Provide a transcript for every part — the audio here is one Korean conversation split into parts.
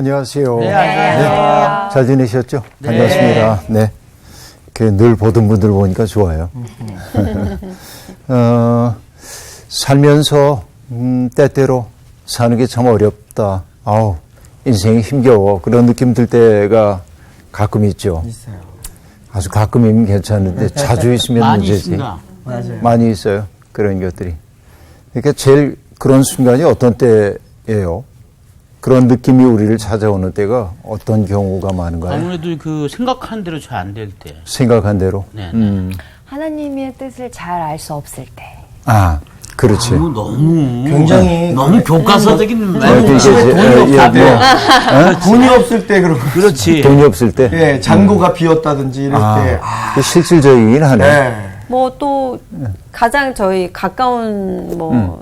안녕하세요. 네, 안녕하세요. 네, 잘 지내셨죠? 네. 반갑습니다. 네. 늘 보던 분들 보니까 좋아요. 살면서, 때때로 사는 게 참 어렵다. 아우, 인생이 힘겨워. 그런 느낌 들 때가 가끔 있죠. 있어요. 아주 가끔이면 괜찮은데 자주 있으면 많이 문제지. 있습니다. 맞아요. 많이 있어요. 그런 것들이. 그러니까 제일 그런 순간이 어떤 때예요? 그런 느낌이 우리를 찾아오는 때가 어떤 경우가 많은가요? 아무래도 그 생각한 대로 잘 안 될 때. 생각한 대로. 네. 하나님의 뜻을 잘 알 수 없을 때. 아, 그렇지. 너무 굉장히 너무 교과서적인 말. 집에 돈이 없다면 돈이 없을 때 그런 거. 그렇지. 돈이 없을 때. 예, 잔고가 비었다든지 이럴 때. 그 실질적이긴 하네. 네. 뭐 또 가장 저희 가까운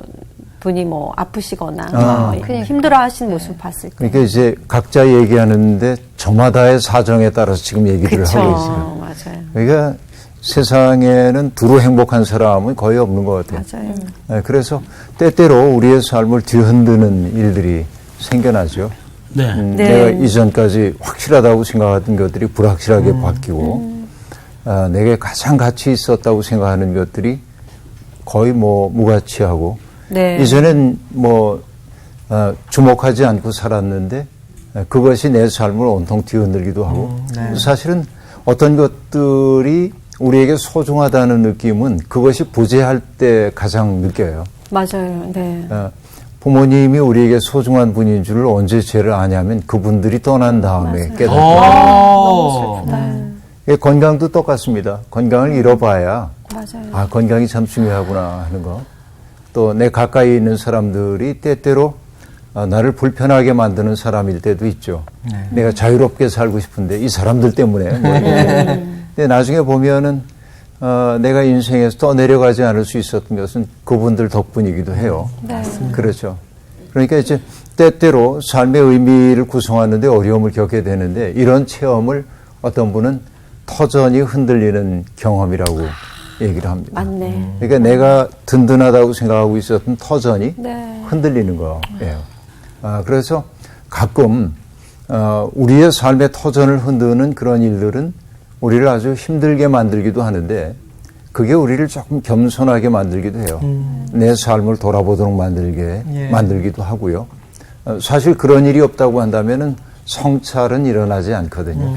분이 아프시거나 힘들어 하시는 모습 봤을 때. 그러니까 이제 각자 얘기하는데 저마다의 사정에 따라서 지금 얘기를 그쵸. 하고 있어요. 맞아요. 그러니까 세상에는 두루 행복한 사람은 거의 없는 것 같아요. 맞아요. 네, 그래서 때때로 우리의 삶을 뒤흔드는 일들이 생겨나죠. 네. 내가 이전까지 확실하다고 생각하던 것들이 불확실하게 바뀌고 내게 가장 가치 있었다고 생각하는 것들이 거의 무가치하고 네. 이전엔 주목하지 않고 살았는데 그것이 내 삶을 온통 뒤흔들기도 하고 사실은 어떤 것들이 우리에게 소중하다는 느낌은 그것이 부재할 때 가장 느껴요. 맞아요. 네. 부모님이 우리에게 소중한 분인 줄을 언제 죄를 아냐면 그분들이 떠난 다음에 깨닫고. 건강도 똑같습니다. 건강을 잃어봐야 맞아요. 건강이 참 중요하구나 하는 거. 또 내 가까이 있는 사람들이 때때로 나를 불편하게 만드는 사람일 때도 있죠. 내가 자유롭게 살고 싶은데 이 사람들 때문에. 근데 나중에 보면은 내가 인생에서 떠내려가지 않을 수 있었던 것은 그분들 덕분이기도 해요. 네. 그렇죠. 그러니까 이제 때때로 삶의 의미를 구성하는데 어려움을 겪게 되는데 이런 체험을 어떤 분은 터전이 흔들리는 경험이라고 얘기를 합니다. 맞네. 그러니까 내가 든든하다고 생각하고 있었던 터전이 네. 흔들리는 거예요. 그래서 가끔 우리의 삶의 터전을 흔드는 그런 일들은 우리를 아주 힘들게 만들기도 하는데 그게 우리를 조금 겸손하게 만들기도 해요. 내 삶을 돌아보도록 만들기도 하고요. 사실 그런 일이 없다고 한다면은 성찰은 일어나지 않거든요.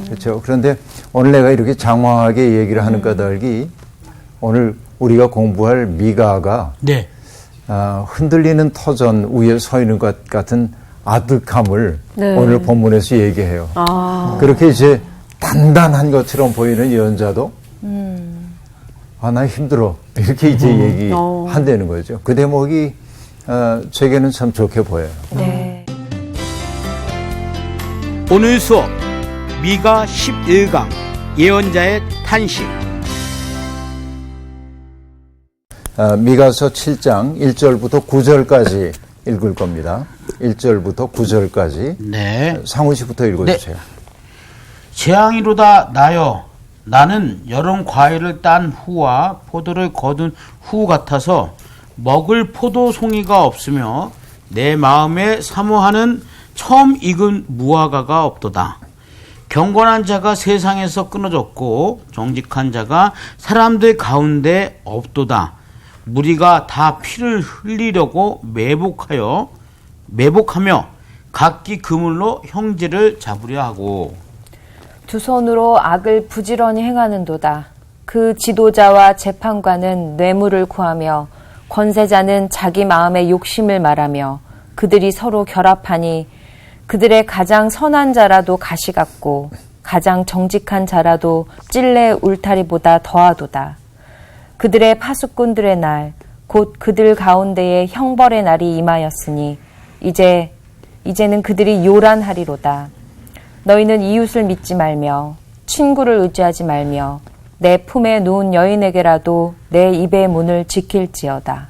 그렇죠. 그런데 오늘 내가 이렇게 장황하게 얘기를 하는 까닭이 오늘 우리가 공부할 미가가 네. 흔들리는 터전 위에 서 있는 것 같은 아득함을 오늘 본문에서 얘기해요. 그렇게 이제 단단한 것처럼 보이는 예언자도 나 힘들어 이렇게 이제 얘기한다는 거죠. 그 대목이 제게는 참 좋게 보여요. 네. 오늘 수업 미가 11강 예언자의 탄식. 미가서 7장 1절부터 9절까지 읽을 겁니다. 1절부터 9절까지. 네. 상우 씨부터 읽어주세요. 재앙이로다 나여 나는 여름 과일을 딴 후와 포도를 거둔 후 같아서 먹을 포도송이가 없으며 내 마음에 사모하는 처음 익은 무화과가 없도다. 경건한 자가 세상에서 끊어졌고 정직한 자가 사람들 가운데 없도다. 무리가 다 피를 흘리려고 매복하며 각기 그물로 형제를 잡으려 하고 두 손으로 악을 부지런히 행하는도다. 그 지도자와 재판관은 뇌물을 구하며 권세자는 자기 마음의 욕심을 말하며 그들이 서로 결합하니 그들의 가장 선한 자라도 가시 같고 가장 정직한 자라도 찔레 울타리보다 더하도다. 그들의 파수꾼들의 날, 곧 그들 가운데에 형벌의 날이 임하였으니 이제는 그들이 요란하리로다. 너희는 이웃을 믿지 말며 친구를 의지하지 말며 내 품에 누운 여인에게라도 내 입의 문을 지킬지어다.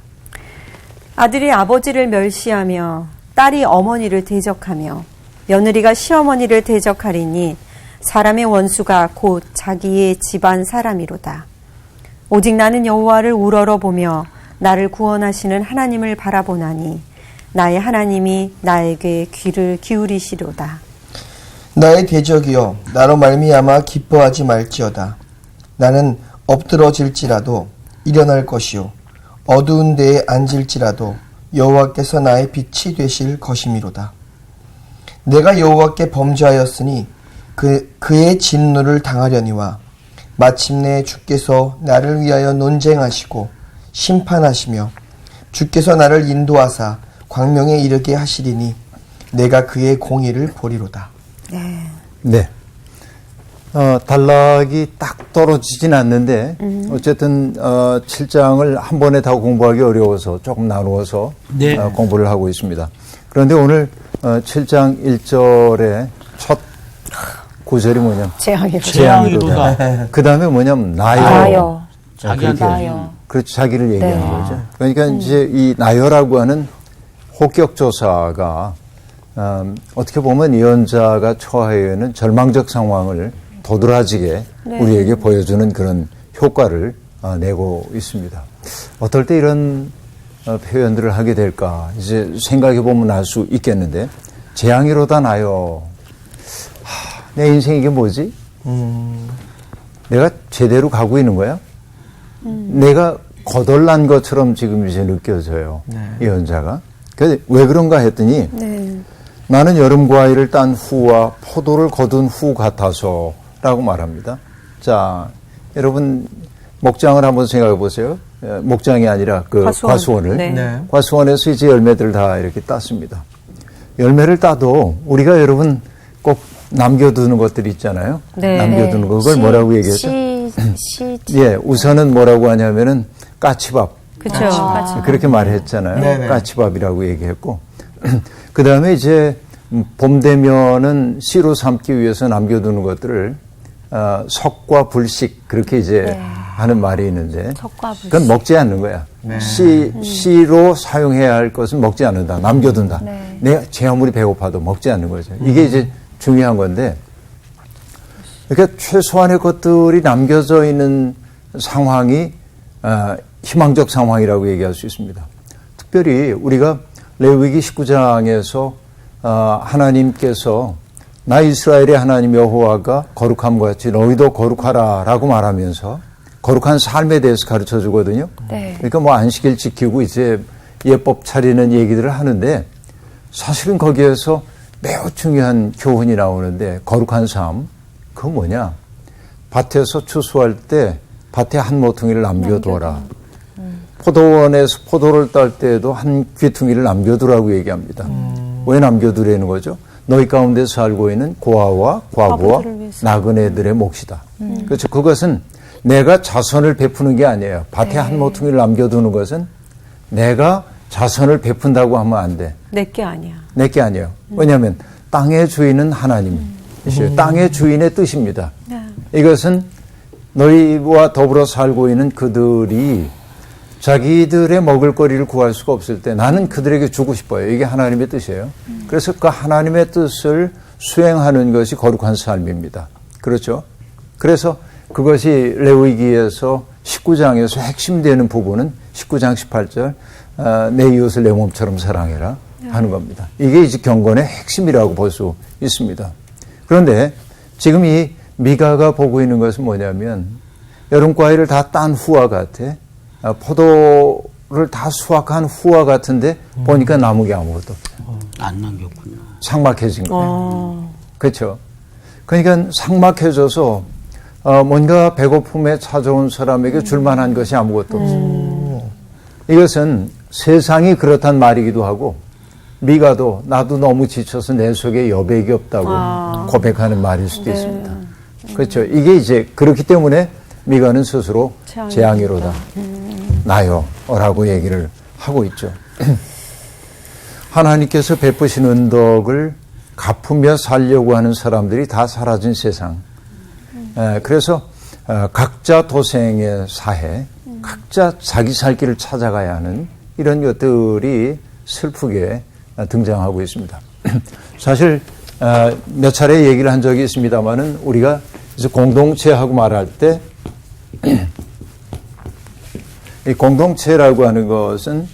아들이 아버지를 멸시하며 딸이 어머니를 대적하며 며느리가 시어머니를 대적하리니 사람의 원수가 곧 자기의 집안 사람이로다. 오직 나는 여호와를 우러러보며 나를 구원하시는 하나님을 바라보나니 나의 하나님이 나에게 귀를 기울이시로다. 나의 대적이여 나로 말미암아 기뻐하지 말지어다. 나는 엎드러질지라도 일어날 것이요 어두운 데에 앉을지라도 여호와께서 나의 빛이 되실 것이미로다. 내가 여호와께 범죄하였으니 그의 진노를 당하려니와 마침내 주께서 나를 위하여 논쟁하시고 심판하시며 주께서 나를 인도하사 광명에 이르게 하시리니 내가 그의 공의를 보리로다. 네. 단락이 딱 떨어지진 않는데 어쨌든 7장을 한 번에 다 공부하기 어려워서 조금 나누어서 네. 공부를 하고 있습니다. 그런데 오늘 7장 1절의 첫 구절이 뭐냐면 재앙이로다. 그 다음에 뭐냐면 나요. 나요. 자기한테 나요. 그렇죠. 자기를 얘기하는 네. 거죠. 그러니까 이제 이 나요라고 하는 혹격조사가 어떻게 보면 예언자가 처해 있는 절망적 상황을 도드라지게 우리에게 보여주는 그런 효과를 내고 있습니다. 어떨 때 이런 표현들을 하게 될까 이제 생각해 보면 알 수 있겠는데 재앙이로다 나요. 내 인생 이게 뭐지? 내가 제대로 가고 있는 거야? 내가 거덜난 것처럼 지금 이제 느껴져요. 예언자가. 그래서 왜 그런가 했더니 나는 여름 과일을 딴 후와 포도를 거둔 후 같아서 라고 말합니다. 자, 여러분 목장을 한번 생각해 보세요. 목장이 아니라 그 과수원을. 네. 과수원에서 이제 열매들을 다 이렇게 땄습니다. 열매를 따도 우리가 여러분 꼭 남겨두는 것들이 있잖아요. 네. 남겨두는 거. 그걸 뭐라고 얘기했죠? 예, 우선은 뭐라고 하냐면은 까치밥. 그렇죠. 그렇게 말했잖아요. 네네. 까치밥이라고 얘기했고. 그 다음에 이제 봄 되면은 씨로 삼기 위해서 남겨두는 것들을 석과 불식 그렇게 이제 하는 말이 있는데 석과 불식. 그건 먹지 않는 거야. 씨로 사용해야 할 것은 먹지 않는다. 남겨둔다. 제 아무리 배고파도 먹지 않는 거죠. 이게 이제 중요한 건데 그러니까 최소한의 것들이 남겨져 있는 상황이 희망적 상황이라고 얘기할 수 있습니다. 특별히 우리가 레위기 19장에서 하나님께서 나 이스라엘의 하나님 여호와가 거룩함과 같이 너희도 거룩하라라고 말하면서 거룩한 삶에 대해서 가르쳐 주거든요. 그러니까 뭐 안식일 지키고 이제 예법 차리는 얘기들을 하는데 사실은 거기에서 매우 중요한 교훈이 나오는데 거룩한 삶 그건 뭐냐? 밭에서 추수할 때 밭에 한 모퉁이를 남겨두어라. 포도원에서 포도를 딸 때에도 한 귀퉁이를 남겨두라고 얘기합니다. 왜 남겨두라는 거죠? 너희 가운데 살고 있는 고아와 과부와 나그네들의 몫이다. 그렇죠. 그것은 내가 자선을 베푸는 게 아니에요. 밭에 한 모퉁이를 남겨두는 것은 내가 자선을 베푼다고 하면 안 돼. 내게 아니야. 내게 아니에요. 왜냐하면 땅의 주인은 하나님이시요. 땅의 주인의 뜻입니다. 이것은 너희와 더불어 살고 있는 그들이 자기들의 먹을거리를 구할 수가 없을 때 나는 그들에게 주고 싶어요. 이게 하나님의 뜻이에요. 그래서 그 하나님의 뜻을 수행하는 것이 거룩한 삶입니다. 그렇죠? 그래서 그것이 레위기에서 19장에서 핵심되는 부분은 19장 18절 내 이웃을 내 몸처럼 사랑해라 하는 겁니다. 이게 이제 경건의 핵심이라고 볼 수 있습니다. 그런데 지금 이 미가가 보고 있는 것은 뭐냐면 여름 과일을 다 딴 후와 같아. 포도를 다 수확한 후와 같은데 보니까 남은 게 아무것도 없어요. 안 남겼군요. 삭막해진 거예요. 그렇죠. 그러니까 삭막해져서 뭔가 배고픔에 찾아온 사람에게 줄만한 것이 아무것도 없어요. 이것은 세상이 그렇단 말이기도 하고 미가도 나도 너무 지쳐서 내 속에 여백이 없다고 고백하는 말일 수도 있습니다. 그렇죠. 이게 이제 그렇기 때문에 미가는 스스로 재앙이로다. 나요라고 얘기를 하고 있죠. 하나님께서 베푸신 은덕을 갚으며 살려고 하는 사람들이 다 사라진 세상. 그래서 각자 도생의 사해, 각자 자기 살 길을 찾아가야 하는 이런 것들이 슬프게 등장하고 있습니다. 사실 몇 차례 얘기를 한 적이 있습니다만은 우리가 이제 공동체하고 말할 때 이 공동체라고 하는 것은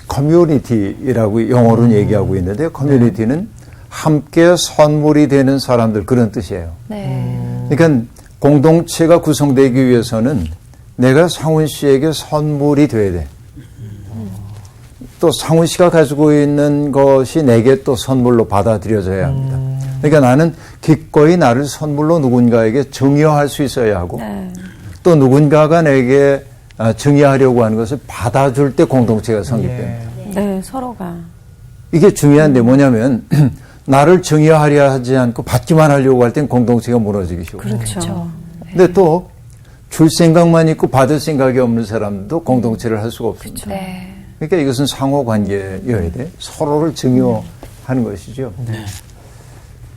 커뮤니티라고 영어로는 얘기하고 있는데 커뮤니티는 함께 선물이 되는 사람들 그런 뜻이에요. 네. 그러니까 공동체가 구성되기 위해서는 내가 상훈 씨에게 선물이 돼야 돼. 또 상훈 씨가 가지고 있는 것이 내게 또 선물로 받아들여져야 합니다. 그러니까 나는 기꺼이 나를 선물로 누군가에게 증여할 수 있어야 하고 또 누군가가 내게 증여하려고 하는 것을 받아줄 때 공동체가 성립됩니다. 네, 서로가. 이게 중요한데 뭐냐면 나를 증여하려 하지 않고 받기만 하려고 할 땐 공동체가 무너지기 쉬워요. 그렇죠. 근데 또 줄 생각만 있고 받을 생각이 없는 사람도 공동체를 할 수가 없습니다. 네. 그러니까 이것은 상호 관계여야 돼. 서로를 증여하는 것이죠.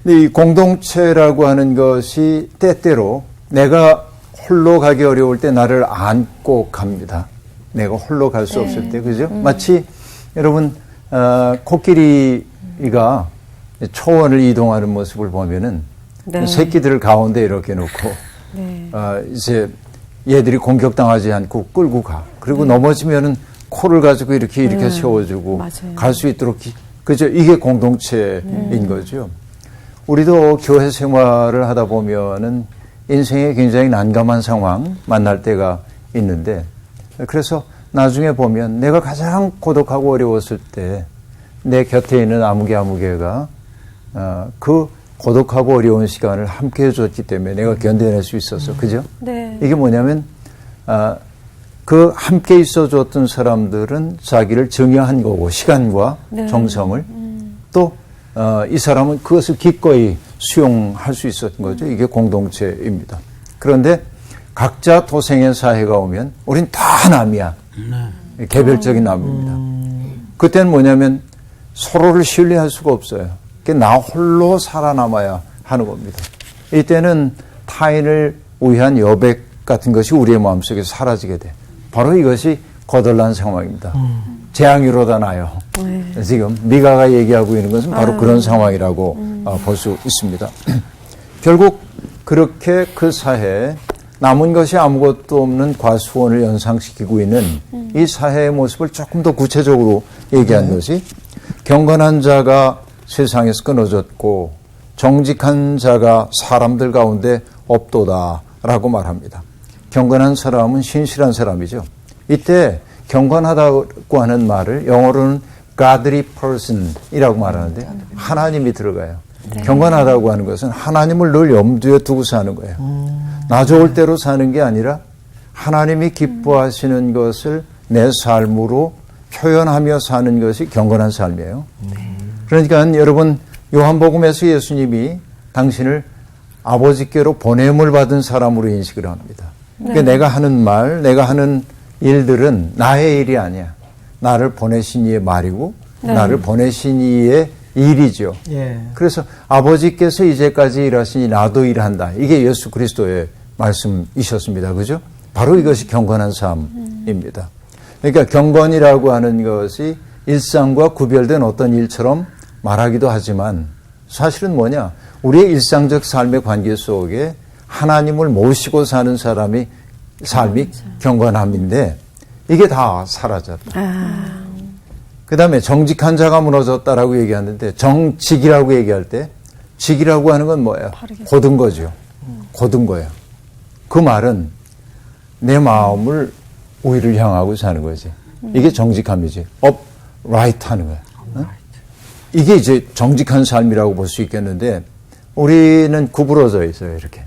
근데 이 공동체라고 하는 것이 때때로 내가 홀로 가기 어려울 때 나를 안고 갑니다. 내가 홀로 갈 수 없을 때, 그죠? 마치 여러분 코끼리가 초원을 이동하는 모습을 보면은 새끼들을 가운데 이렇게 놓고 이제 얘들이 공격당하지 않고 끌고 가. 그리고 넘어지면은 코를 가지고 이렇게 세워주고 갈 수 있도록 그죠? 이게 공동체인 거죠. 우리도 교회 생활을 하다 보면은 인생에 굉장히 난감한 상황 만날 때가 있는데 그래서 나중에 보면 내가 가장 고독하고 어려웠을 때 내 곁에 있는 아무개가 그 고독하고 어려운 시간을 함께 해줬기 때문에 내가 견뎌낼 수 있었어. 그죠? 네. 이게 뭐냐면 그 함께 있어줬던 사람들은 자기를 증여한 거고 시간과 정성을 또 이 사람은 그것을 기꺼이 수용할 수 있었던 거죠. 이게 공동체입니다. 그런데 각자 도생의 사회가 오면 우린 다 남이야. 개별적인 남입니다. 그때는 뭐냐면 서로를 신뢰할 수가 없어요. 나 홀로 살아남아야 하는 겁니다. 이때는 타인을 위한 여백 같은 것이 우리의 마음속에 사라지게 돼. 바로 이것이 거덜난 상황입니다. 재앙이로다 나요. 지금 미가가 얘기하고 있는 것은 바로 그런 상황이라고 볼 수 있습니다. 결국 그렇게 그 사회에 남은 것이 아무것도 없는 과수원을 연상시키고 있는 이 사회의 모습을 조금 더 구체적으로 얘기한 것이 경건한 자가 세상에서 끊어졌고 정직한 자가 사람들 가운데 없도다라고 말합니다. 경건한 사람은 신실한 사람이죠. 이때 경건하다고 하는 말을 영어로는 godly person이라고 말하는데 하나님이 들어가요. 경건하다고 하는 것은 하나님을 늘 염두에 두고 사는 거예요. 나 좋을 대로 사는 게 아니라 하나님이 기뻐하시는 것을 내 삶으로 표현하며 사는 것이 경건한 삶이에요. 그러니까 여러분 요한복음에서 예수님이 당신을 아버지께로 보냄을 받은 사람으로 인식을 합니다. 그러니까 내가 하는 말, 내가 하는 일들은 나의 일이 아니야. 나를 보내신 이의 말이고 나를 보내신 이의 일이죠. 그래서 아버지께서 이제까지 일하시니 나도 일한다. 이게 예수 그리스도의 말씀이셨습니다. 그죠? 바로 이것이 경건한 삶입니다. 그러니까 경건이라고 하는 것이 일상과 구별된 어떤 일처럼 말하기도 하지만 사실은 뭐냐? 우리의 일상적 삶의 관계 속에 하나님을 모시고 사는 삶이 경건함인데 이게 다 사라졌다. 그 다음에 정직한 자가 무너졌다라고 얘기하는데 정직이라고 얘기할 때 직이라고 하는 건 뭐예요? 고든 거죠. 고든 거예요. 그 말은 내 마음을 우위를 향하고 사는 거지. 이게 정직함이지. upright 하는 거야. 이게 이제 정직한 삶이라고 볼 수 있겠는데 우리는 구부러져 있어요. 이렇게.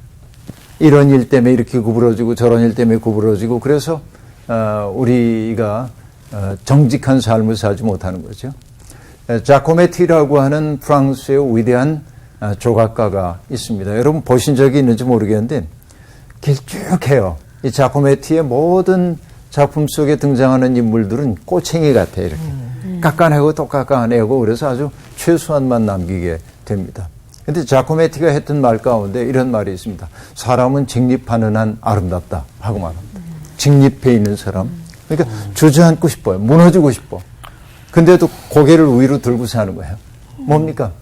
이런 일 때문에 이렇게 구부러지고 저런 일 때문에 구부러지고 그래서 우리가 정직한 삶을 살지 못하는 거죠. 자코메티라고 하는 프랑스의 위대한 조각가가 있습니다. 여러분 보신 적이 있는지 모르겠는데 길쭉해요. 이 자코메티의 모든 작품 속에 등장하는 인물들은 꼬챙이 같아요. 이렇게 깎아내고 또 깎아내고 그래서 아주 최소한만 남기게 됩니다. 그런데 자코메티가 했던 말 가운데 이런 말이 있습니다. 사람은 직립하는 한 아름답다 하고 말합니다. 직립해 있는 사람. 그러니까 주저앉고 싶어요. 무너지고 싶어. 근데도 고개를 위로 들고 사는 거예요. 뭡니까?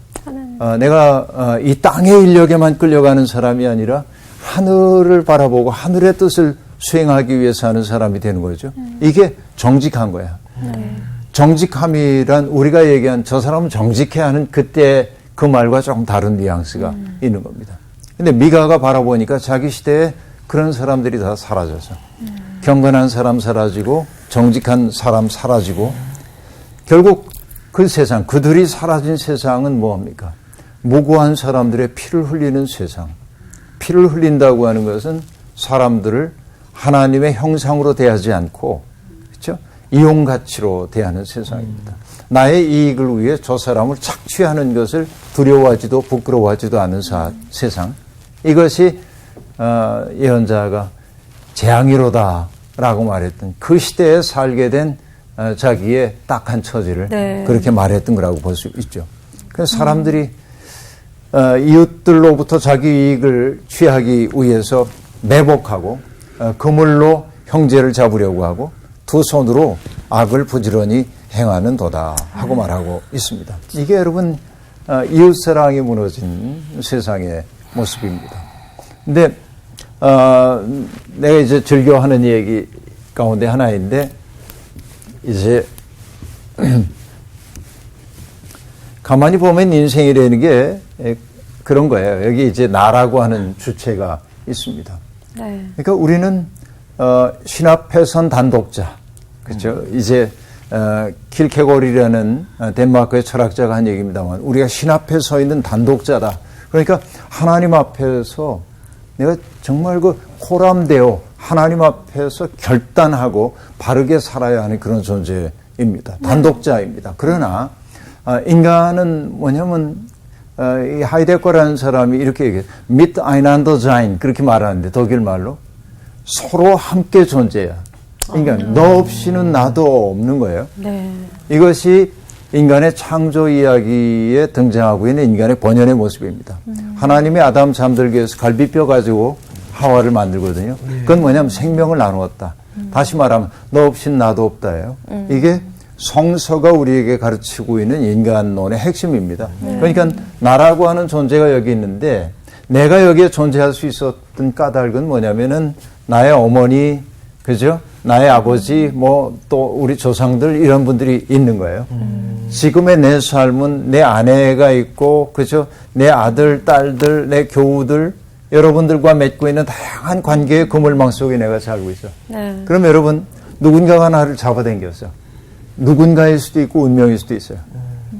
내가 이 땅의 인력에만 끌려가는 사람이 아니라 하늘을 바라보고 하늘의 뜻을 수행하기 위해 사는 사람이 되는 거죠. 이게 정직한 거야. 정직함이란 우리가 얘기한 저 사람은 정직해야 하는 그때 그 말과 조금 다른 뉘앙스가 있는 겁니다. 근데 미가가 바라보니까 자기 시대에 그런 사람들이 다 사라져서 경건한 사람 사라지고 정직한 사람 사라지고 결국 그 세상, 그들이 사라진 세상은 뭐합니까? 무고한 사람들의 피를 흘리는 세상. 피를 흘린다고 하는 것은 사람들을 하나님의 형상으로 대하지 않고, 그렇죠? 이용 가치로 대하는 세상입니다. 나의 이익을 위해 저 사람을 착취하는 것을 두려워하지도 부끄러워하지도 않는 세상. 이것이 예언자가 재앙이로다라고 말했던 그 시대에 살게 된 자기의 딱한 처지를 네. 그렇게 말했던 거라고 볼 수 있죠. 그래서 사람들이 이웃들로부터 자기 이익을 취하기 위해서 매복하고 그물로 형제를 잡으려고 하고 두 손으로 악을 부지런히 행하는 도다 하고 말하고 있습니다. 이게 여러분 이웃사랑이 무너진 세상의 모습입니다. 근데 내가 이제 즐겨하는 얘기 가운데 하나인데 이제 가만히 보면 인생이라는 게 그런 거예요. 여기 이제 나라고 하는 주체가 있습니다. 네. 그러니까 우리는 신 앞에 선 단독자, 그렇죠? 이제 킬케골이라는 덴마크의 철학자가 한 얘기입니다만 우리가 신 앞에 서 있는 단독자다. 그러니까 하나님 앞에서 내가 정말 그 호람되어 하나님 앞에서 결단하고 바르게 살아야 하는 그런 존재입니다. 단독자입니다. 그러나 인간은 뭐냐면 이 하이데거라는 사람이 이렇게 얘기해요. mit einander sein 그렇게 말하는데 독일 말로 서로 함께 존재야. 그러니까 너 없이는 나도 없는 거예요. 네. 이것이 인간의 창조 이야기에 등장하고 있는 인간의 본연의 모습입니다. 하나님이 아담 잠들게 해서 갈비뼈 가지고 하와를 만들거든요. 그건 뭐냐면 생명을 나누었다. 다시 말하면 너 없이는 나도 없다예요. 이게 성서가 우리에게 가르치고 있는 인간론의 핵심입니다. 그러니까 나라고 하는 존재가 여기 있는데 내가 여기에 존재할 수 있었던 까닭은 뭐냐면은 나의 어머니, 그죠? 나의 아버지, 뭐 또 우리 조상들 이런 분들이 있는 거예요. 지금의 내 삶은 내 아내가 있고, 그죠? 내 아들, 딸들, 내 교우들, 여러분들과 맺고 있는 다양한 관계의 그물망 속에 내가 살고 있어. 네. 그럼 여러분, 누군가가 나를 잡아당겼어. 누군가일 수도 있고 운명일 수도 있어요.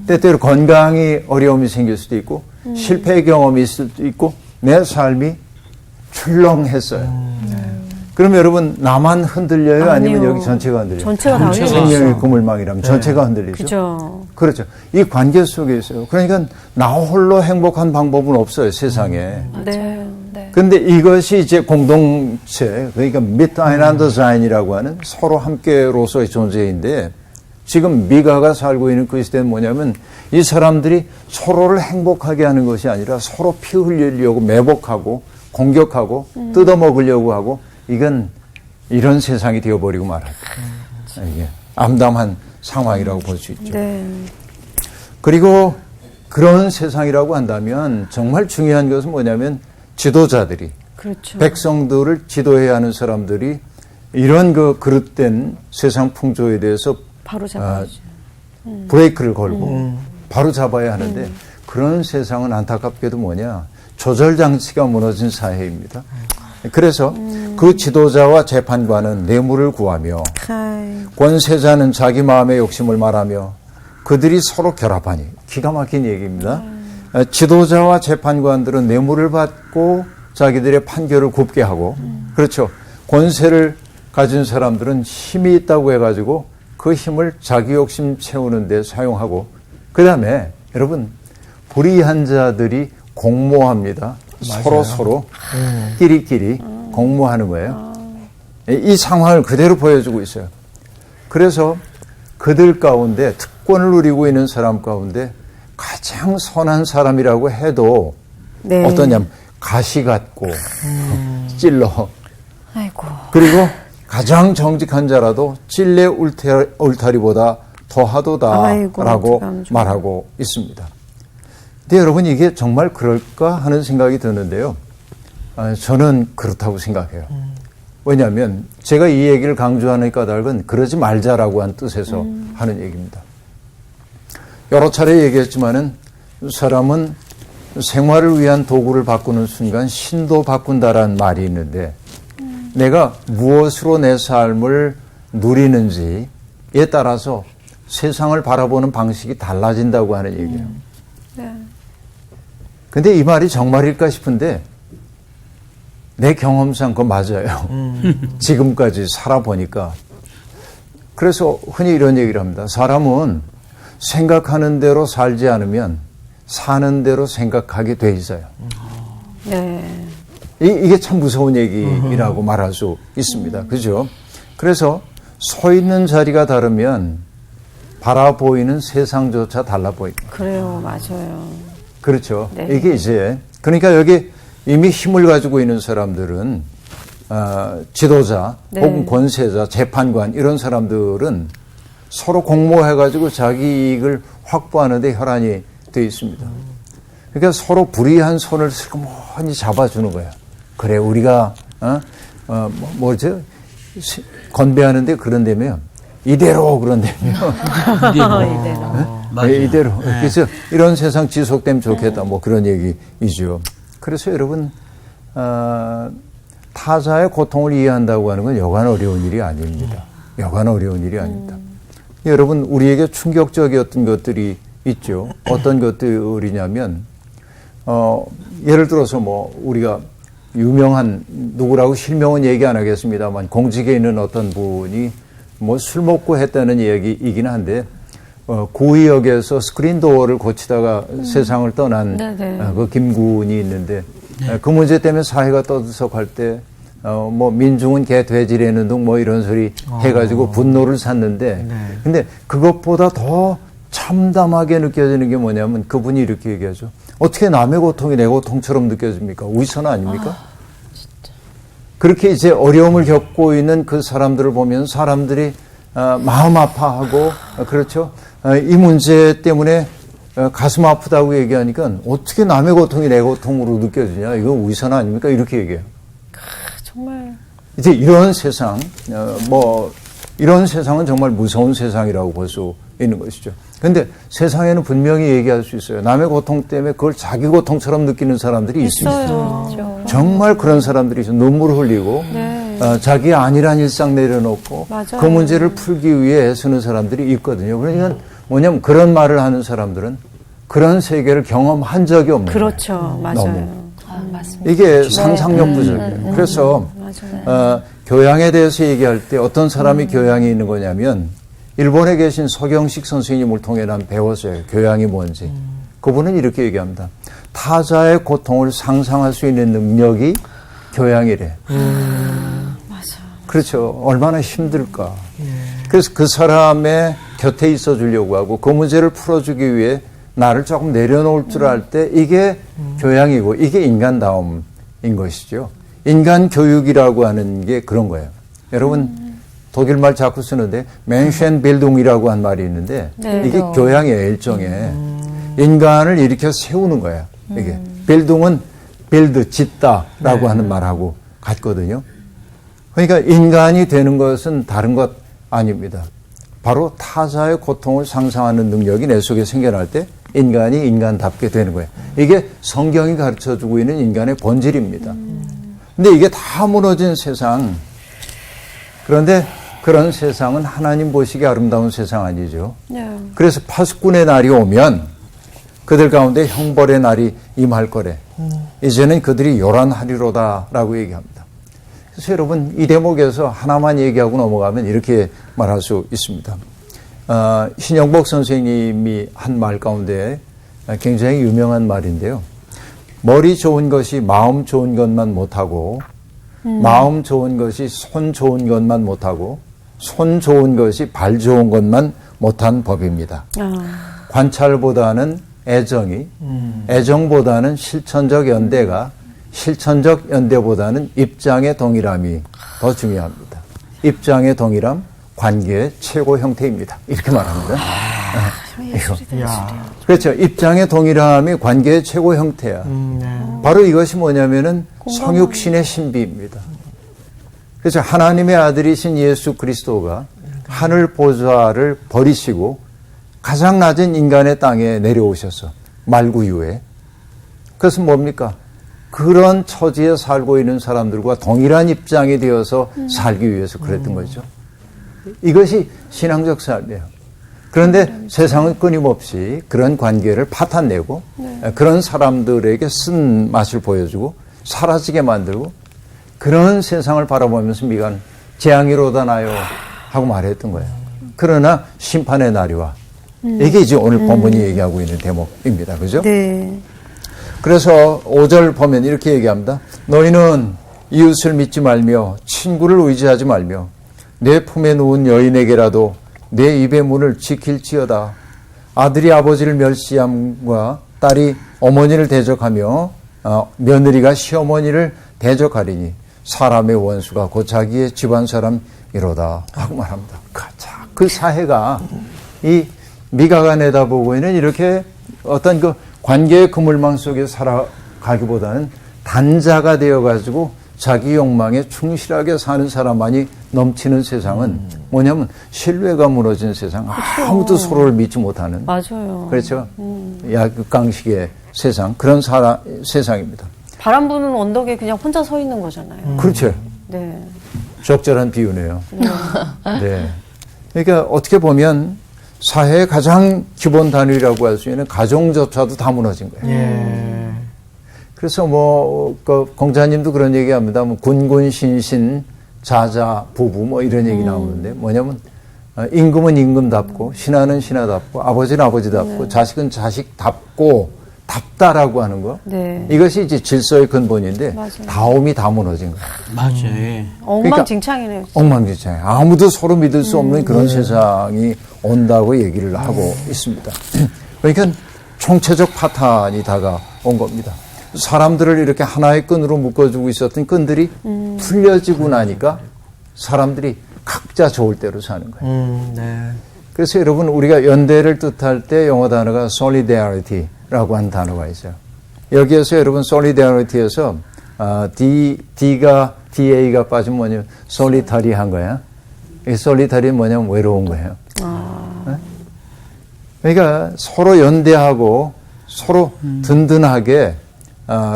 때때로 건강이 어려움이 생길 수도 있고 실패 경험이 있을 수도 있고 내 삶이 출렁했어요. 그럼 여러분 나만 흔들려요? 아니면 여기 전체가 흔들려요? 전체가 다 생명의 흘렸어. 그물망이라면 전체가 흔들리죠. 그죠. 그렇죠. 이 관계 속에 있어요. 그러니까 나 홀로 행복한 방법은 없어요, 세상에. 네. 네. 근데 이것이 이제 공동체, 그러니까 mit einander sein이라고 하는 서로 함께로서의 존재인데 지금 미가가 살고 있는 그 시대는 뭐냐면 이 사람들이 서로를 행복하게 하는 것이 아니라 서로 피 흘리려고 매복하고 공격하고 뜯어먹으려고 하고 이건 이런 세상이 되어버리고 말아요. 이게 암담한 상황이라고 볼 수 있죠. 네. 그리고 그런 세상이라고 한다면 정말 중요한 것은 뭐냐면 지도자들이 그렇죠. 백성들을 지도해야 하는 사람들이 이런 그 그릇된 세상 풍조에 대해서 바로 잡아야죠. 브레이크를 걸고 바로 잡아야 하는데 그런 세상은 안타깝게도 뭐냐 조절 장치가 무너진 사회입니다. 그래서 그 지도자와 재판관은 뇌물을 구하며 권세자는 자기 마음의 욕심을 말하며 그들이 서로 결합하니 기가 막힌 얘기입니다. 지도자와 재판관들은 뇌물을 받고 자기들의 판결을 굽게 하고 그렇죠. 권세를 가진 사람들은 힘이 있다고 해가지고 그 힘을 자기 욕심 채우는 데 사용하고 그 다음에 여러분 불의한 자들이 공모합니다. 서로 끼리끼리 공모하는 거예요. 이 상황을 그대로 보여주고 있어요. 그래서 그들 가운데 특권을 누리고 있는 사람 가운데 가장 선한 사람이라고 해도 네. 어떠냐면 가시 같고 찔러 아이고. 그리고 가장 정직한 자라도 찔레 울타리보다 더하도다라고 어떡하면 좋아. 말하고 있습니다. 근데 여러분 이게 정말 그럴까 하는 생각이 드는데요. 저는 그렇다고 생각해요. 왜냐하면 제가 이 얘기를 강조하는 까닭은 그러지 말자라고 한 뜻에서 하는 얘기입니다. 여러 차례 얘기했지만은 사람은 생활을 위한 도구를 바꾸는 순간 신도 바꾼다라는 말이 있는데 내가 무엇으로 내 삶을 누리는지에 따라서 세상을 바라보는 방식이 달라진다고 하는 얘기예요. 근데 이 말이 정말일까 싶은데 내 경험상 그거 맞아요. 지금까지 살아보니까. 그래서 흔히 이런 얘기를 합니다. 사람은 생각하는 대로 살지 않으면 사는 대로 생각하게 돼 있어요. 네. 이게 참 무서운 얘기라고 말할 수 있습니다. 그죠? 그래서 서 있는 자리가 다르면 바라보이는 세상조차 달라 보입니다. 그래요, 맞아요. 그렇죠. 네. 이게 이제 그러니까 여기 이미 힘을 가지고 있는 사람들은 지도자 네. 혹은 권세자, 재판관 이런 사람들은 서로 공모해가지고 자기 이익을 확보하는 데 혈안이 되어 있습니다. 그러니까 서로 불의한 손을 슬그머니 잡아주는 거야. 그래 우리가 뭐죠? 건배하는데 그런다며 이대로 그런다며 이대로 그래서 이런 세상 지속되면 좋겠다 뭐 그런 얘기이죠. 그래서 여러분 타자의 고통을 이해한다고 하는 건 여간 어려운 일이 아닙니다. 여간 어려운 일이 아닙니다. 여러분 우리에게 충격적이었던 것들이 있죠. 어떤 것들이냐면 예를 들어서 뭐 우리가 유명한 누구라고 실명은 얘기 안 하겠습니다만 공직에 있는 어떤 분이 뭐 술 먹고 했다는 얘기이긴 한데 구의역에서 스크린 도어를 고치다가 세상을 떠난 그 김군이 있는데 그 문제 때문에 사회가 떠들썩할 때 뭐 민중은 개 돼지라는 등 뭐 이런 소리 해가지고 분노를 샀는데 근데 그것보다 더 참담하게 느껴지는 게 뭐냐면 그분이 이렇게 얘기하죠. 어떻게 남의 고통이 내 고통처럼 느껴집니까? 위선 아닙니까? 그렇게 이제 어려움을 겪고 있는 그 사람들을 보면 사람들이 마음 아파하고 그렇죠. 이 문제 때문에 가슴 아프다고 얘기하니까 어떻게 남의 고통이 내 고통으로 느껴지냐? 이건 위선 아닙니까? 이렇게 얘기해요. 정말 이제 이런 세상, 이런 세상은 정말 무서운 세상이라고 볼 수 있는 것이죠. 근데 세상에는 분명히 얘기할 수 있어요. 남의 고통 때문에 그걸 자기 고통처럼 느끼는 사람들이 있습니다. 있어요. 정말 그런 사람들이 있어요. 눈물 흘리고 자기 안일한 일상 내려놓고 맞아요. 그 문제를 풀기 위해 애쓰는 사람들이 있거든요. 그러니까 뭐냐면 그런 말을 하는 사람들은 그런 세계를 경험한 적이 없는 거예요. 그렇죠. 맞아요. 맞습니다. 이게 상상력 부족이에요. 그래서 교양에 대해서 얘기할 때 어떤 사람이 교양이 있는 거냐면 일본에 계신 서경식 선생님을 통해 난 배웠어요. 교양이 뭔지. 그분은 이렇게 얘기합니다. 타자의 고통을 상상할 수 있는 능력이 교양이래. 맞아. 그렇죠. 얼마나 힘들까. 그래서 그 사람의 곁에 있어 주려고 하고 그 문제를 풀어주기 위해 나를 조금 내려놓을 줄 알 때 이게 교양이고 이게 인간다움인 것이죠. 인간 교육이라고 하는 게 그런 거예요. 여러분 독일말 자꾸 쓰는데 맨션빌딩이라고 한 말이 있는데 이게 교양이에요. 일종의 인간을 일으켜 세우는 거예요. 이게 빌딩은 빌드 짓다라고 하는 말하고 같거든요. 그러니까 인간이 되는 것은 다른 것 아닙니다. 바로 타자의 고통을 상상하는 능력이 내 속에 생겨날 때 인간이 인간답게 되는 거예요. 이게 성경이 가르쳐주고 있는 인간의 본질입니다. 근데 이게 다 무너진 세상. 그런데 그런 세상은 하나님 보시기에 아름다운 세상 아니죠. 그래서 파수꾼의 날이 오면 그들 가운데 형벌의 날이 임할 거래. 이제는 그들이 요란하리로다라고 얘기합니다. 그래서 여러분 이 대목에서 하나만 얘기하고 넘어가면 이렇게 말할 수 있습니다. 신영복 선생님이 한 말 가운데 굉장히 유명한 말인데요. 머리 좋은 것이 마음 좋은 것만 못하고 마음 좋은 것이 손 좋은 것만 못하고 손 좋은 것이 발 좋은 것만 못한 법입니다. 관찰보다는 애정이 애정보다는 실천적 연대가 실천적 연대보다는 입장의 동일함이 더 중요합니다. 입장의 동일함 관계의 최고 형태입니다. 이렇게 말합니다. 그렇죠. 입장의 동일함이 관계의 최고 형태야. 바로 이것이 뭐냐면은 성육신의 신비입니다. 그래서 하나님의 아들이신 예수 그리스도가 하늘 보좌를 버리시고 가장 낮은 인간의 땅에 내려오셔서 말구유에. 그것은 뭡니까? 그런 처지에 살고 있는 사람들과 동일한 입장이 되어서 살기 위해서 그랬던 거죠. 이것이 신앙적 삶이에요. 그런데 세상은 끊임없이 그런 관계를 파탄내고 그런 사람들에게 쓴 맛을 보여주고 사라지게 만들고 그런 세상을 바라보면서 미가는 재앙이로다 나요 하고 말했던 거예요. 그러나 심판의 날이와 이게 이제 오늘 본문이 얘기하고 있는 대목입니다. 그죠? 네. 그래서 5절 보면 이렇게 얘기합니다. 너희는 이웃을 믿지 말며 친구를 의지하지 말며 내 품에 누운 여인에게라도 내 입의 문을 지킬지어다. 아들이 아버지를 멸시함과 딸이 어머니를 대적하며 며느리가 시어머니를 대적하리니 사람의 원수가 곧 자기의 집안 사람이로다 하고 말합니다. 그 사회가 이 미가가 내다보고 있는 이렇게 어떤 그 관계의 그물망 속에 살아가기보다는 단자가 되어가지고 자기 욕망에 충실하게 사는 사람만이 넘치는 세상은 뭐냐면 신뢰가 무너진 세상, 아무도 서로를 믿지 못하는. 맞아요. 그렇죠. 약강식의 세상, 그런 세상입니다. 바람 부는 언덕에 그냥 혼자 서 있는 거잖아요. 그렇죠. 네. 적절한 비유네요. 네. 그러니까 어떻게 보면 사회의 가장 기본 단위라고 할 수 있는 가정조차도 다 무너진 거예요. 예. 그래서 그 공자님도 그런 얘기합니다. 군군 신신 자자 부부 뭐 이런 얘기 나오는데 뭐냐면 임금은 임금답고 신하는 신하답고 아버지는 아버지답고 자식은 자식답고 답다라고 하는 거. 네. 이것이 이제 질서의 근본인데 맞아요. 다음이 다 무너진 거예요. 맞아요. 엉망진창이네요. 엉망진창이에요. 아무도 서로 믿을 수 없는 그런 세상이 온다고 얘기를 하고 있습니다. 그러니까 총체적 파탄이 다가온 겁니다. 사람들을 이렇게 하나의 끈으로 묶어주고 있었던 끈들이 풀려지고 나니까 사람들이 각자 좋을 대로 사는 거예요. 네. 그래서 여러분 우리가 연대를 뜻할 때 영어 단어가 solidarity라고 하는 단어가 있어요. 여기에서 여러분 solidarity에서 DA가 빠지면 뭐냐면 solitary한 거야. 이 solitary는 뭐냐면 외로운 거예요. 네? 그러니까 서로 연대하고 서로 든든하게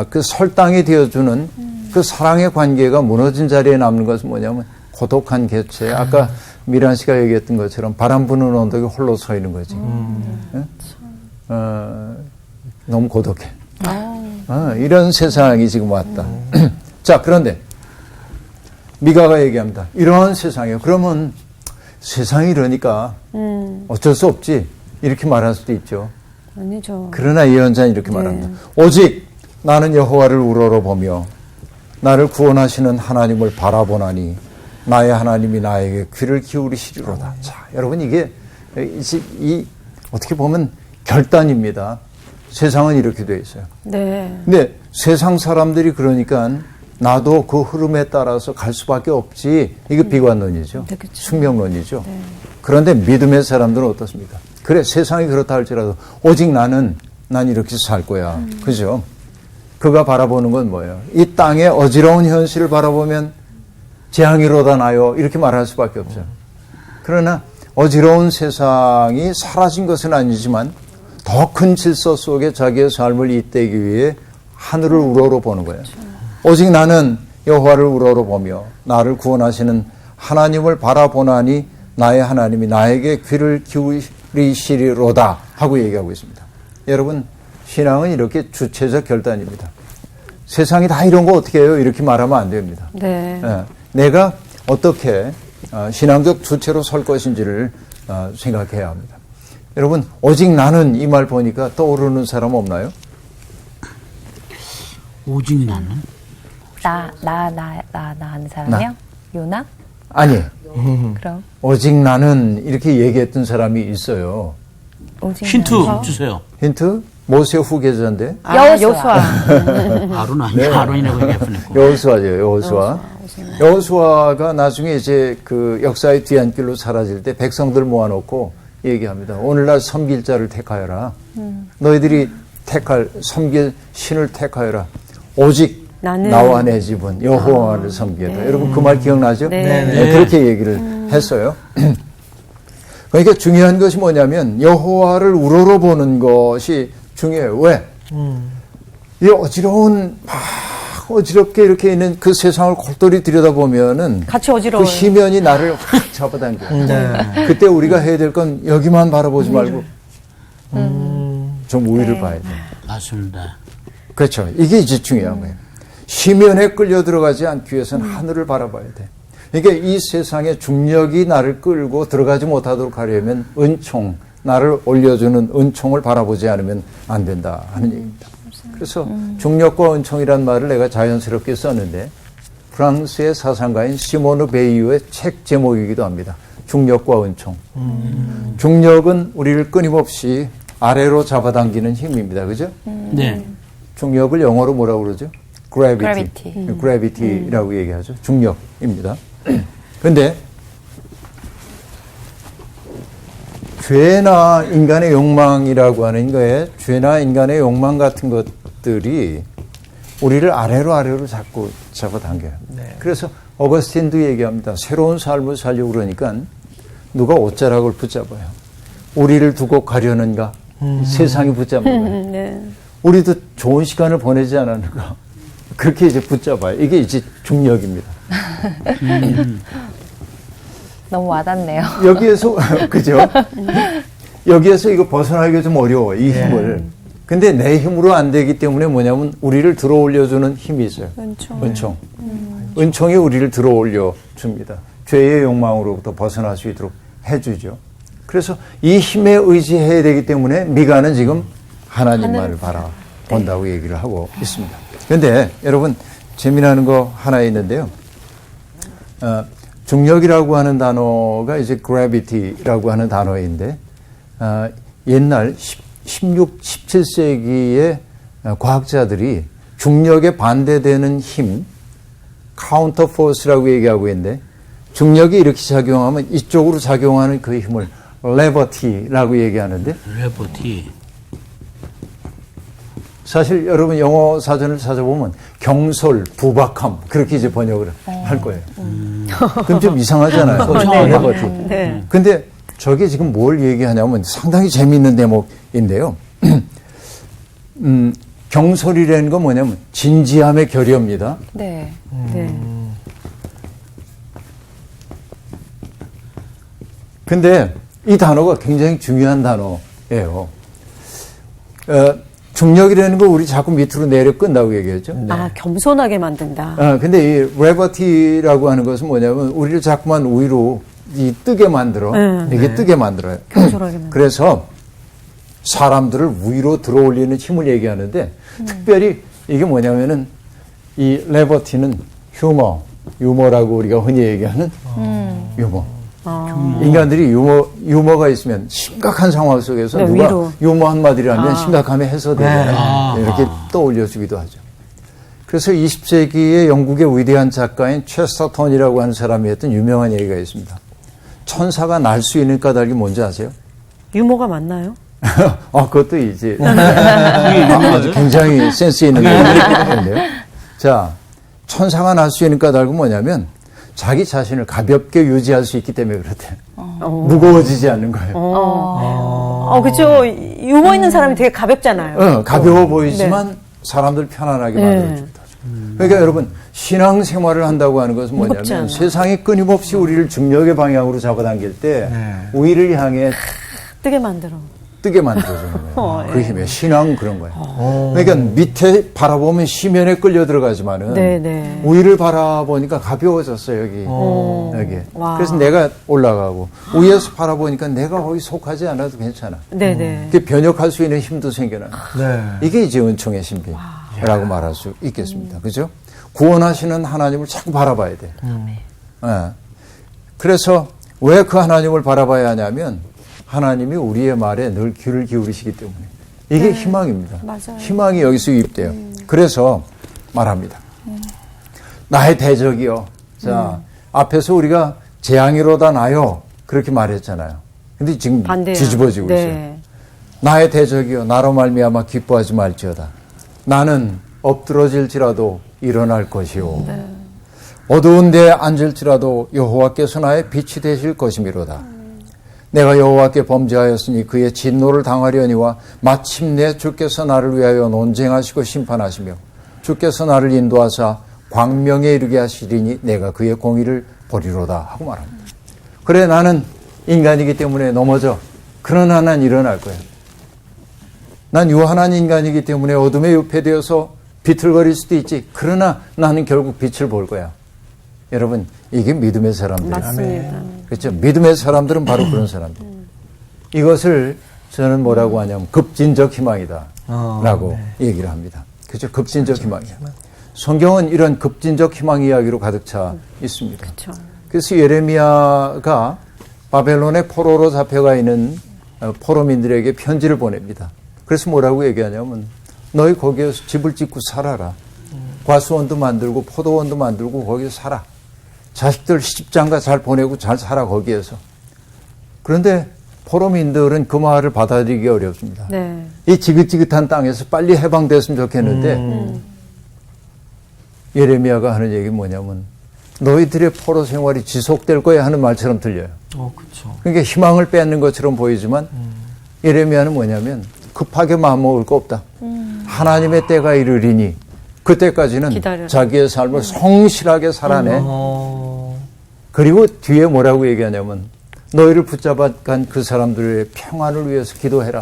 그 설당이 되어주는 그 사랑의 관계가 무너진 자리에 남는 것은 뭐냐면 고독한 개체. 아까 미란 씨가 얘기했던 것처럼 바람 부는 언덕에 홀로 서 있는 거지. 네? 너무 고독해. 이런 세상이 지금 왔다. 자, 그런데 미가가 얘기합니다. 이런 세상이에요. 그러면 세상이 이러니까 어쩔 수 없지. 이렇게 말할 수도 있죠. 아니죠. 그러나 예언자는 이렇게 말합니다. 오직 나는 여호와를 우러러보며 나를 구원하시는 하나님을 바라보나니 나의 하나님이 나에게 귀를 기울이시리로다. 자, 여러분 이게 어떻게 보면 결단입니다. 세상은 이렇게 돼 있어요. 네. 근데 세상 사람들이 그러니까 나도 그 흐름에 따라서 갈 수밖에 없지. 이거 비관론이죠. 네, 그렇죠. 숙명론이죠. 그런데 믿음의 사람들은 어떻습니까? 그래, 세상이 그렇다 할지라도 오직 난 이렇게 살 거야. 그죠? 그가 바라보는 건 뭐예요? 이 땅의 어지러운 현실을 바라보면 재앙이로다 나요. 이렇게 말할 수밖에 없어요. 그러나 어지러운 세상이 사라진 것은 아니지만 더 큰 질서 속에 자기의 삶을 잇대기 위해 하늘을 우러러보는 거예요. 오직 나는 여호와를 우러러보며 나를 구원하시는 하나님을 바라보나니 나의 하나님이 나에게 귀를 기울이시리로다 하고 얘기하고 있습니다. 여러분, 신앙은 이렇게 주체적 결단입니다. 세상이 다 이런 거 어떻게 해요? 이렇게 말하면 안 됩니다. 네. 내가 어떻게 신앙적 주체로 설 것인지를 생각해야 합니다. 여러분, 오직 나는 이 말 보니까 떠오르는 사람 없나요? 오직 나는? 나 하는 사람이요? 요나? 아니, 그럼 오직 나는 이렇게 얘기했던 사람이 있어요. 오직 힌트 나서? 주세요. 힌트? 모세 후계자인데 여호수아. 아론 아니야. 아론이라고 얘기할 뻔했고. 여호수아죠. 여호수아. 여호수아가 나중에 이제 그 역사의 뒤안길로 사라질 때 백성들 모아놓고 얘기합니다. 오늘날 섬길 자를 택하여라. 너희들이 섬길 신을 택하여라. 오직 나는 나와 내 집은 여호와를 섬기겠다. 여러분 그 말 기억나죠? 네. 그렇게 얘기를 했어요. 그러니까 중요한 것이 뭐냐면 여호와를 우러러 보는 것이 중요해요. 왜? 이 어지러운 막 어지럽게 이렇게 있는 그 세상을 골똘히 들여다보면은 같이 어지러워요. 그 시면이 나를 확 잡아당겨요. 그때 우리가 해야 될 건 여기만 바라보지 말고 좀 우위를 봐야 돼요. 맞습니다. 그렇죠. 이게 이제 중요한 거예요. 시면에 끌려 들어가지 않기 위해서는 하늘을 바라봐야 돼. 그러니까 이 세상의 중력이 나를 끌고 들어가지 못하도록 하려면 은총, 나를 올려주는 은총을 바라보지 않으면 안 된다 하는 얘기입니다. 그래서 중력과 은총이란 말을 내가 자연스럽게 썼는데 프랑스의 사상가인 시모누 베이유의 책 제목이기도 합니다. 중력과 은총. 중력은 우리를 끊임없이 아래로 잡아당기는 힘입니다. 그죠? 네. 중력을 영어로 뭐라고 그러죠? Gravity. Gravity라고 얘기하죠. 중력입니다. 근데 죄나 인간의 욕망이라고 하는 거에 죄나 인간의 욕망 같은 것들이 우리를 아래로 자꾸 잡아당겨요. 그래서 어거스틴도 얘기합니다. 새로운 삶을 살려고 그러니까 누가 옷자락을 붙잡아요. 우리를 두고 가려는가? 세상이 붙잡는 거예요. 네. 우리도 좋은 시간을 보내지 않았는가? 그렇게 이제 붙잡아요. 이게 이제 중력입니다. 너무 와닿네요. 여기에서 그죠? 여기에서 이거 벗어나기가 좀 어려워. 이 힘을. 근데 내 힘으로 안 되기 때문에 뭐냐면 우리를 들어올려주는 힘이 있어요. 은총. 은총이 우리를 들어올려 줍니다. 죄의 욕망으로부터 벗어날 수 있도록 해주죠. 그래서 이 힘에 의지해야 되기 때문에 미가는 지금 하나님만을 바라본다고 얘기를 하고 있습니다. 그런데 여러분 재미나는 거 하나 있는데요. 중력이라고 하는 단어가 이제 gravity라고 하는 단어인데 옛날 16, 17세기의 과학자들이 중력에 반대되는 힘, counter force라고 얘기하고 있는데 중력이 이렇게 작용하면 이쪽으로 작용하는 그 힘을 levity라고 얘기하는데 레버티. 사실 여러분 영어 사전을 찾아보면 경솔, 부박함 그렇게 이제 번역을 할 거예요. 그럼 좀 이상하잖아요. 레버티. 네. 근데 저게 지금 뭘 얘기하냐면 상당히 재미있는 대목인데요. 경솔이라는 건 뭐냐면 진지함의 결여입니다. 네. 네. 근데 이 단어가 굉장히 중요한 단어예요. 중력이라는 거 우리 자꾸 밑으로 내려 끈다고 얘기했죠. 아, 겸손하게 만든다. 근데 이 레버티라고 하는 것은 뭐냐면 우리를 자꾸만 위로 뜨게 만들어. 이게 뜨게 만들어요. 겸손하게 만든다. 그래서 사람들을 위로 들어올리는 힘을 얘기하는데 특별히 이게 뭐냐면은 이 레버티는 유머라고 우리가 흔히 얘기하는 유머. 인간들이 유머가 있으면 심각한 상황 속에서 네, 누가 위로. 유머 한마디를 하면 심각함이 해소되잖아요. 이렇게 떠올려주기도 하죠. 그래서 20세기에 영국의 위대한 작가인 체스터턴이라고 하는 사람이 했던 유명한 얘기가 있습니다. 천사가 날 수 있는 까닭이 뭔지 아세요? 유머가 맞나요? 그것도 이제 아주 굉장히 센스 있는 얘기인데요. 자, 천사가 날 수 있는 까닭은 뭐냐면 자기 자신을 가볍게 유지할 수 있기 때문에 그렇대요. 무거워지지 않는 거예요. 그렇죠. 유머 있는 사람이 되게 가볍잖아요. 가벼워 보이지만 사람들 편안하게 만들어줍니다. 그러니까 여러분 신앙생활을 한다고 하는 것은 무겁지 뭐냐면 않아. 세상이 끊임없이 우리를 중력의 방향으로 잡아당길 때 우리를 향해 뜨게 만들어. 뜨게 만들어주는 거예요. 그 힘에 신앙은 그런 거예요. 그러니까 밑에 바라보면 시면에 끌려 들어가지만은 네네. 위를 바라보니까 가벼워졌어요 여기. 와. 그래서 내가 올라가고 위에서 바라보니까 내가 거기 속하지 않아도 괜찮아. 네네. 이렇게 변혁할 수 있는 힘도 생겨나요. 네. 이게 이제 은총의 신비라고 말할 수 있겠습니다. 그죠? 구원하시는 하나님을 자꾸 바라봐야 돼. 그래서 왜 그 하나님을 바라봐야 하냐면 하나님이 우리의 말에 늘 귀를 기울이시기 때문에 이게 희망입니다. 맞아요. 희망이 여기서 유입돼요. 그래서 말합니다. 나의 대적이요. 자, 앞에서 우리가 재앙이로다 나요. 그렇게 말했잖아요. 근데 지금 반대야. 뒤집어지고 네. 있어요. 나의 대적이요. 나로 말미암아 기뻐하지 말지어다. 나는 엎드러질지라도 일어날 것이요. 어두운 데에 앉을지라도 여호와께서 나의 빛이 되실 것이미로다. 내가 여호와께 범죄하였으니 그의 진노를 당하려니와 마침내 주께서 나를 위하여 논쟁하시고 심판하시며 주께서 나를 인도하사 광명에 이르게 하시리니 내가 그의 공의를 보리로다 하고 말합니다. 그래 나는 인간이기 때문에 넘어져. 그러나 난 일어날 거야. 난 유한한 인간이기 때문에 어둠에 유폐되어서 비틀거릴 수도 있지. 그러나 나는 결국 빛을 볼 거야. 여러분, 이게 믿음의 사람들이에요. 맞습니다. 그렇죠? 믿음의 사람들은 바로 그런 사람들. 이것을 저는 뭐라고 하냐면 급진적 희망이다 라고 얘기를 합니다. 그렇죠? 급진적 희망이야. 성경은 이런 급진적 희망 이야기로 가득 차 있습니다. 그렇죠. 그래서 예레미야가 바벨론의 포로로 잡혀가 있는 포로민들에게 편지를 보냅니다. 그래서 뭐라고 얘기하냐면 너희 거기에서 집을 짓고 살아라. 과수원도 만들고 포도원도 만들고 거기서 살아. 자식들 시집장가 잘 보내고 잘 살아 거기에서. 그런데 포로민들은 그 말을 받아들이기 어렵습니다. 네. 이 지긋지긋한 땅에서 빨리 해방됐으면 좋겠는데 예레미야가 하는 얘기는 뭐냐면 너희들의 포로 생활이 지속될 거야 하는 말처럼 들려요. 그렇죠. 그러니까 희망을 뺏는 것처럼 보이지만 예레미야는 뭐냐면 급하게 마음먹을 거 없다. 하나님의 때가 이르리니 그때까지는 기다려라. 자기의 삶을 성실하게 살아내. 그리고 뒤에 뭐라고 얘기하냐면 너희를 붙잡아간 그 사람들의 평안을 위해서 기도해라.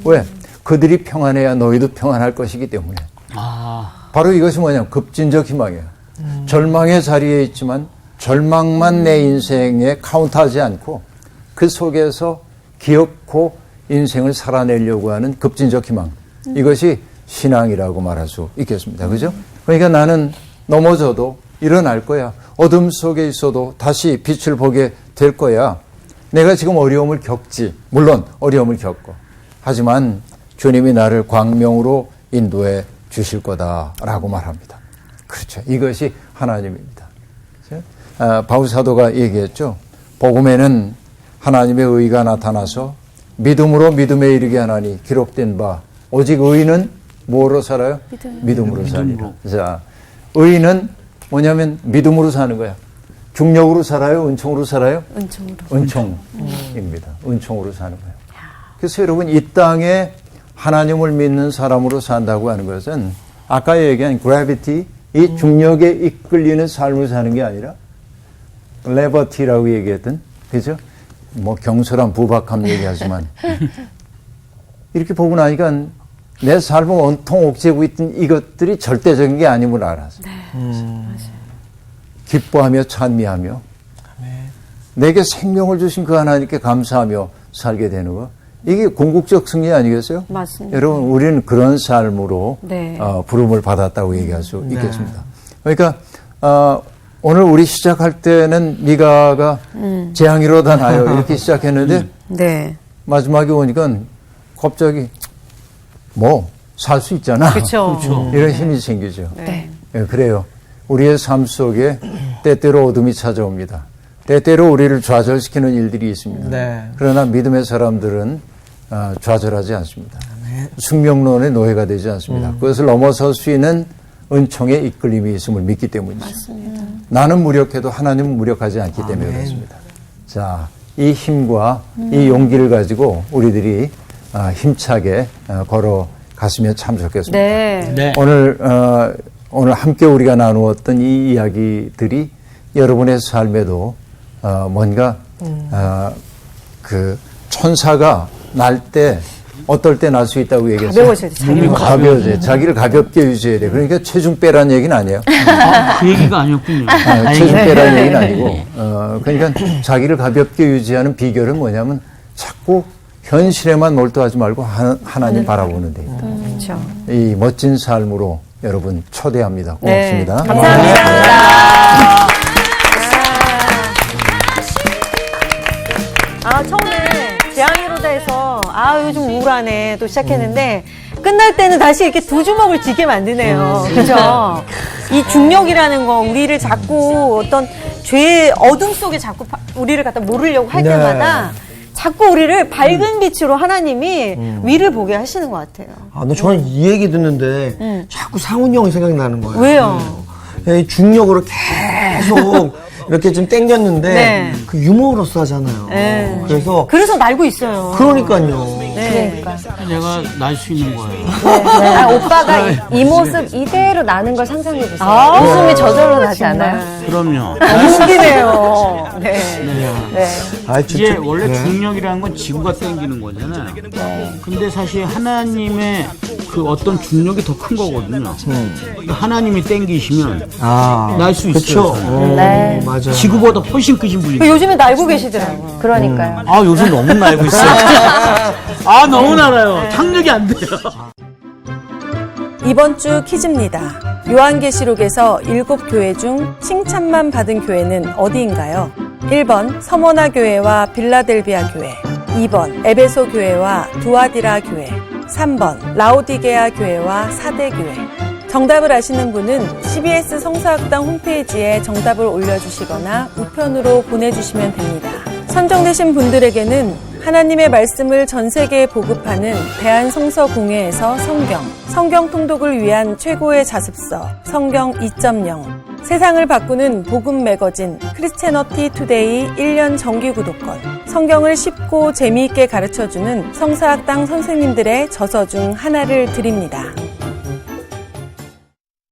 왜? 그들이 평안해야 너희도 평안할 것이기 때문에. 바로 이것이 뭐냐면 급진적 희망이에요. 절망의 자리에 있지만 절망만 내 인생에 카운트하지 않고 그 속에서 기억고 인생을 살아내려고 하는 급진적 희망. 이것이 신앙이라고 말할 수 있겠습니다. 그죠? 그러니까 나는 넘어져도 일어날 거야. 어둠 속에 있어도 다시 빛을 보게 될 거야. 내가 지금 어려움을 겪지. 물론 어려움을 겪고. 하지만 주님이 나를 광명으로 인도해 주실 거다라고 말합니다. 그렇죠. 이것이 하나님입니다. 바울 사도가 얘기했죠. 복음에는 하나님의 의가 나타나서 믿음으로 믿음에 이르게 하나니 기록된 바 오직 의인은 뭐로 살아요? 믿음으로 살리라. 자, 의인은 뭐냐면 믿음으로 사는 거야. 중력으로 살아요? 은총으로 살아요? 은총으로. 은총입니다. 은총으로 사는 거예요. 그래서 여러분 이 땅에 하나님을 믿는 사람으로 산다고 하는 것은 아까 얘기한 그래비티, 이 중력에 이끌리는 삶을 사는 게 아니라 레버티라고 얘기했던, 그죠? 뭐 경솔한 부박함 얘기하지만 이렇게 보고 나니까 내 삶을 온통 옥죄고 있던 이것들이 절대적인 게 아님을 알았어요. 기뻐하며 찬미하며 내게 생명을 주신 그 하나님께 감사하며 살게 되는 거. 이게 궁극적 승리 아니겠어요? 맞습니다. 여러분 우리는 그런 삶으로 네. 부름을 받았다고 얘기할 수 있겠습니다. 그러니까 오늘 우리 시작할 때는 미가가 재앙이로다 나요 이렇게 시작했는데 네. 마지막에 오니까 갑자기 뭐 살 수 있잖아. 그렇죠. 이런 힘이 생기죠. 네. 예, 그래요. 우리의 삶 속에 때때로 어둠이 찾아옵니다. 때때로 우리를 좌절시키는 일들이 있습니다. 네. 그러나 믿음의 사람들은 좌절하지 않습니다. 숙명론의 노예가 되지 않습니다. 그것을 넘어설 수 있는 은총의 이끌림이 있음을 믿기 때문이죠. 맞습니다. 나는 무력해도 하나님은 무력하지 않기 때문에 그렇습니다. 자, 이 힘과 이 용기를 가지고 우리들이 힘차게 걸어갔으면 참 좋겠습니다. 네. 네. 오늘 함께 우리가 나누었던 이 이야기들이 여러분의 삶에도 뭔가 그 천사가 날 때 어떨 때 날 수 있다고 얘기했어요. 가벼워져야 돼. 자기를 가벼워져야 돼. 자기를 가볍게 유지해야 돼. 그러니까 체중 빼라는 얘기는 아니에요. 그 얘기가 아니었군요. 체중 빼라는 얘기는 아니고 그러니까 자기를 가볍게 유지하는 비결은 뭐냐면 자꾸 현실에만 몰두하지 말고 하나님 바라보는 데 있다. 그렇죠. 이 멋진 삶으로 여러분 초대합니다. 네. 고맙습니다. 감사합니다. 처음에 재앙이로다에서 요즘 우울하네 또 시작했는데 끝날 때는 다시 이렇게 두 주먹을 쥐게 만드네요. 그죠? 이 중력이라는 거 우리를 자꾸 어떤 죄의 어둠 속에 자꾸 우리를 갖다 모르려고 할 네. 때마다 자꾸 우리를 밝은 빛으로 하나님이 위를 보게 하시는 것 같아요. 아, 너 저는 이 얘기 듣는데 자꾸 상훈이 형이 생각나는 거예요. 왜요? 이 중력으로 계속 이렇게 좀 땡겼는데 네. 그 유머러스 하잖아요. 네. 그래서 날고 있어요. 그러니까요. 네. 내가 날 수 있는 거예요. 아, 오빠가 이 모습 이대로 나는 걸 상상해 보세요. 아, 웃음이 저절로 나지 정말. 않아요? 그럼요. 웃기네요. 네. 네. 아, 이게 원래 네. 중력이라는 건 지구가 당기는 거잖아요. 근데 사실 하나님의 그 어떤 중력이 더 큰 거거든요. 그러니까 하나님이 당기시면 아, 날 수 있어요. 네. 맞아요. 지구보다 훨씬 크신 분이. 요즘에 날고 계시더라고요. 그러니까요. 아, 요즘 너무 날고 있어요. 아, 너무 날아요. 착륙이 안 돼요. 이번 주 퀴즈입니다. 요한계시록에서 7교회 중 칭찬만 받은 교회는 어디인가요? 1번 서머나 교회와 빌라델비아 교회, 2번 에베소 교회와 두아디라 교회, 3번 라오디게아 교회와 사대 교회. 정답을 아시는 분은 CBS 성서학당 홈페이지에 정답을 올려주시거나 우편으로 보내주시면 됩니다. 선정되신 분들에게는 하나님의 말씀을 전 세계에 보급하는 대한성서공회에서 성경 통독을 위한 최고의 자습서 성경 2.0, 세상을 바꾸는 복음 매거진 크리스채너티 투데이 1년 정기 구독권, 성경을 쉽고 재미있게 가르쳐주는 성서학당 선생님들의 저서 중 하나를 드립니다.